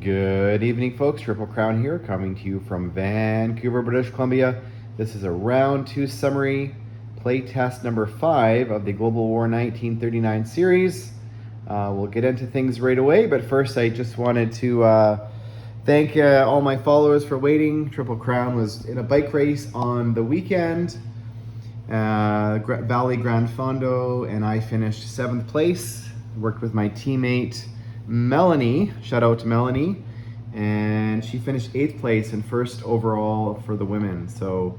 Good evening, folks. Triple Crown here, coming to you from Vancouver, British Columbia. This is a round 2 summary playtest number 5 of the Global War 1939 series. We'll get into things right away, but first I just wanted to thank all my followers for waiting. Triple Crown was in a bike race on the weekend, Valley Grand Fondo, and I finished 7th place. Worked with my teammate Melanie, shout out to Melanie, and she finished 8th place and 1st overall for the women. So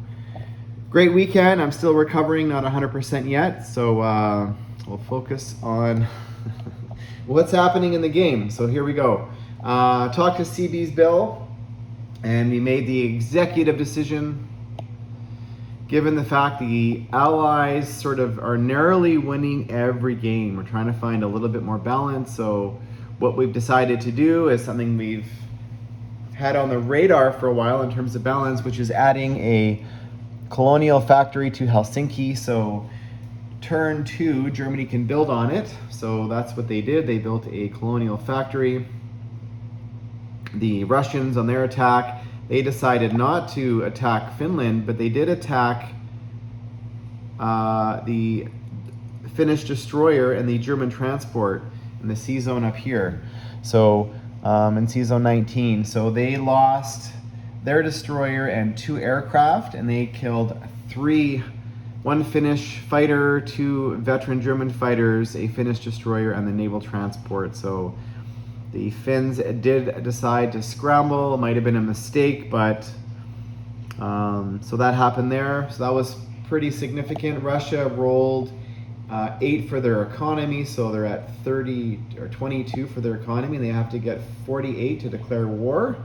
great weekend. I'm still recovering, not 100% yet, so we'll focus on what's happening in the game. So here we go. Talked to CB's Bill, and we made the executive decision, given the fact the Allies sort of are narrowly winning every game. We're trying to find a little bit more balance, so what we've decided to do is something we've had on the radar for a while in terms of balance, which is adding a colonial factory to Helsinki. So turn 2, Germany can build on it. So that's what they did. They built a colonial factory. The Russians, on their attack, they decided not to attack Finland, but they did attack the Finnish destroyer and the German transport in the sea zone up here. So in sea zone 19. So they lost their destroyer and 2 aircraft, and they killed 1 Finnish fighter, 2 veteran German fighters, a Finnish destroyer, and the naval transport. So the Finns did decide to scramble. It might have been a mistake, but so that happened there. So that was pretty significant. Russia rolled 8 for their economy, so they're at 30 or 22 for their economy, and they have to get 48 to declare war.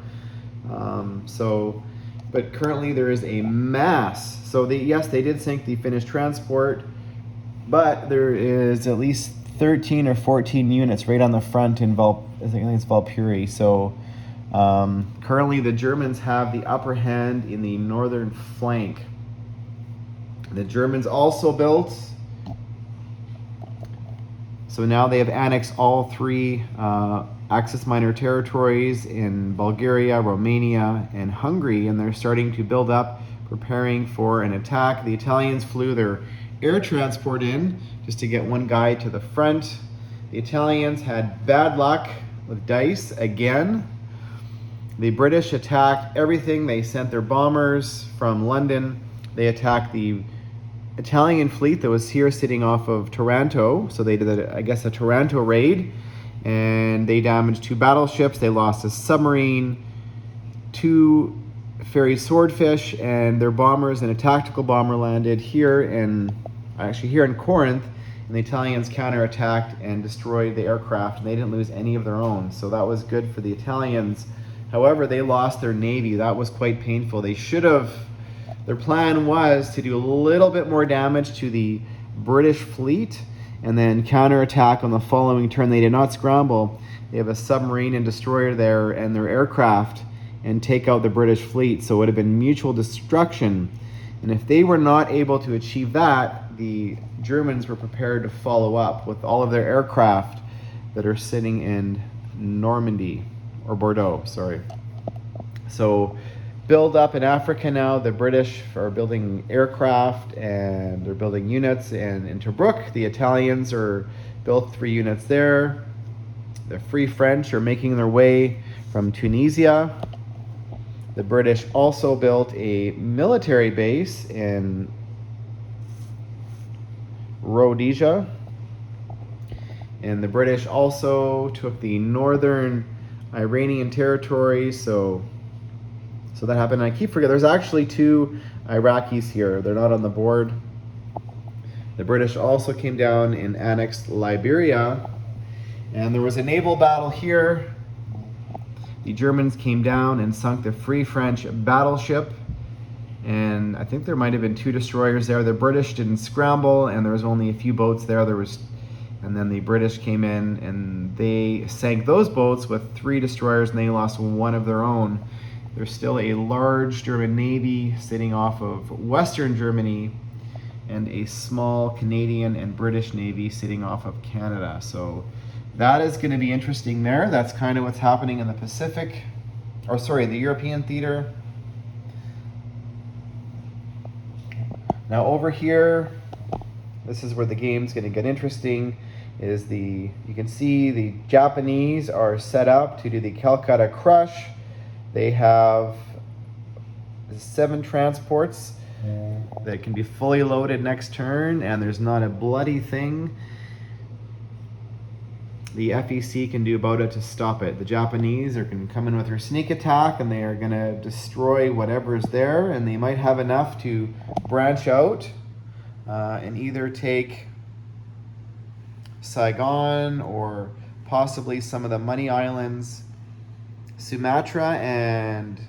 But currently there is a mass. So yes, they did sink the Finnish transport, but there is at least 13 or 14 units right on the front in I think it's Valpuri. So currently the Germans have the upper hand in the northern flank. The Germans also built. So now they have annexed all 3 Axis minor territories in Bulgaria, Romania, and Hungary, and they're starting to build up, preparing for an attack. The Italians flew their air transport in just to get one guy to the front. The Italians had bad luck with dice again. The British attacked everything. They sent their bombers from London. They attacked the Italian fleet that was here sitting off of Taranto. So they did, a Taranto raid, and they damaged 2 battleships. They lost a submarine, 2 ferry swordfish, and their bombers and a tactical bomber landed here in Corinth, and the Italians counterattacked and destroyed the aircraft, and they didn't lose any of their own. So that was good for the Italians. However, they lost their navy. That was quite painful. Their plan was to do a little bit more damage to the British fleet and then counterattack on the following turn. They did not scramble. They have a submarine and destroyer there and their aircraft, and take out the British fleet. So it would have been mutual destruction. And if they were not able to achieve that, the Germans were prepared to follow up with all of their aircraft that are sitting in Normandy, or Bordeaux, sorry. So build up in Africa now. The British are building aircraft and they're building units in Tobruk. The Italians are built 3 units there. The Free French are making their way from Tunisia. The British also built a military base in Rhodesia. And the British also took the northern Iranian territory, so that happened. And I keep forgetting, there's actually 2 Iraqis here. They're not on the board. The British also came down and annexed Liberia. And there was a naval battle here. The Germans came down and sunk the Free French battleship. And I think there might have been 2 destroyers there. The British didn't scramble, and there was only a few boats there. And then the British came in and they sank those boats with 3 destroyers, and they lost 1 of their own. There's still a large German navy sitting off of Western Germany, and a small Canadian and British navy sitting off of Canada. So that is going to be interesting there. That's kind of what's happening in the Pacific, or sorry, the European theater. Now over here, this is where the game's going to get interesting. You can see the Japanese are set up to do the Calcutta Crush. They have 7 transports that can be fully loaded next turn, and there's not a bloody thing the FEC can do about it to stop it. The Japanese are going to come in with their sneak attack, and they are going to destroy whatever is there, and they might have enough to branch out and either take Saigon or possibly some of the money islands. Sumatra and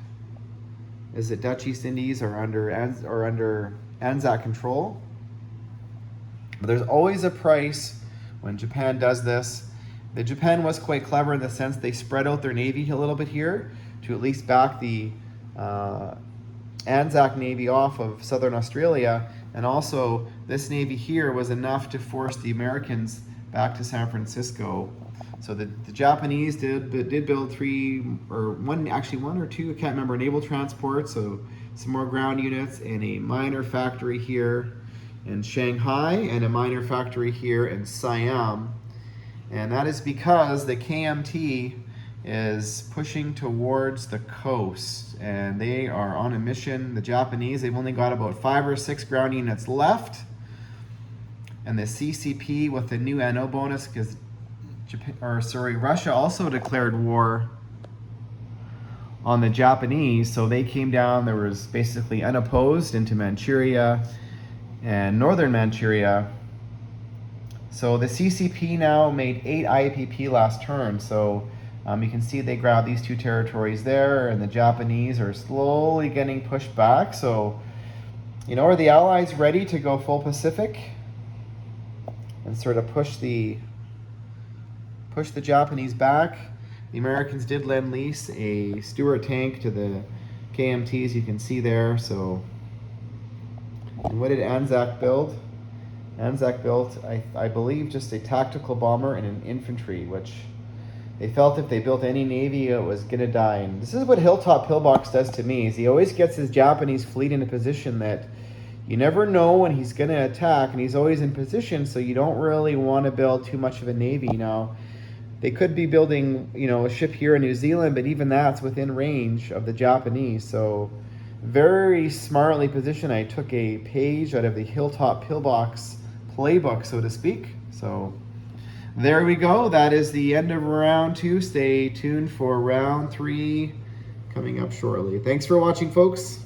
is it Dutch East Indies are under Anzac control. But there's always a price when Japan does this. Japan was quite clever in the sense they spread out their navy a little bit here to at least back the Anzac Navy off of southern Australia, and also this navy here was enough to force the Americans back to San Francisco. So the Japanese did build one or two, I can't remember, naval transports, so some more ground units, and a minor factory here in Shanghai and a minor factory here in Siam. And that is because the KMT is pushing towards the coast, and they are on a mission. The Japanese, they've only got about 5 or 6 ground units left, and the CCP with the new NO bonus, because Russia also declared war on the Japanese, so they came down. There was basically unopposed into Manchuria and northern Manchuria. So the CCP now made 8 IPP last turn. So you can see they grabbed these 2 territories there, and the Japanese are slowly getting pushed back. So, are the Allies ready to go full Pacific and sort of push the Japanese back? The Americans did lend lease a Stuart tank to the KMTs, you can see there. So, and what did Anzac build? Anzac built, I believe, just a tactical bomber and an infantry, which they felt if they built any navy, it was going to die. And this is what Hilltop Pillbox does to me, is he always gets his Japanese fleet in a position that you never know when he's going to attack, and he's always in position, so you don't really want to build too much of a navy. Now, they could be building, a ship here in New Zealand, but even that's within range of the Japanese. So very smartly positioned. I took a page out of the Hilltop Pillbox playbook, so to speak. So there we go. That is the end of round 2. Stay tuned for round 3 coming up shortly. Thanks for watching, folks.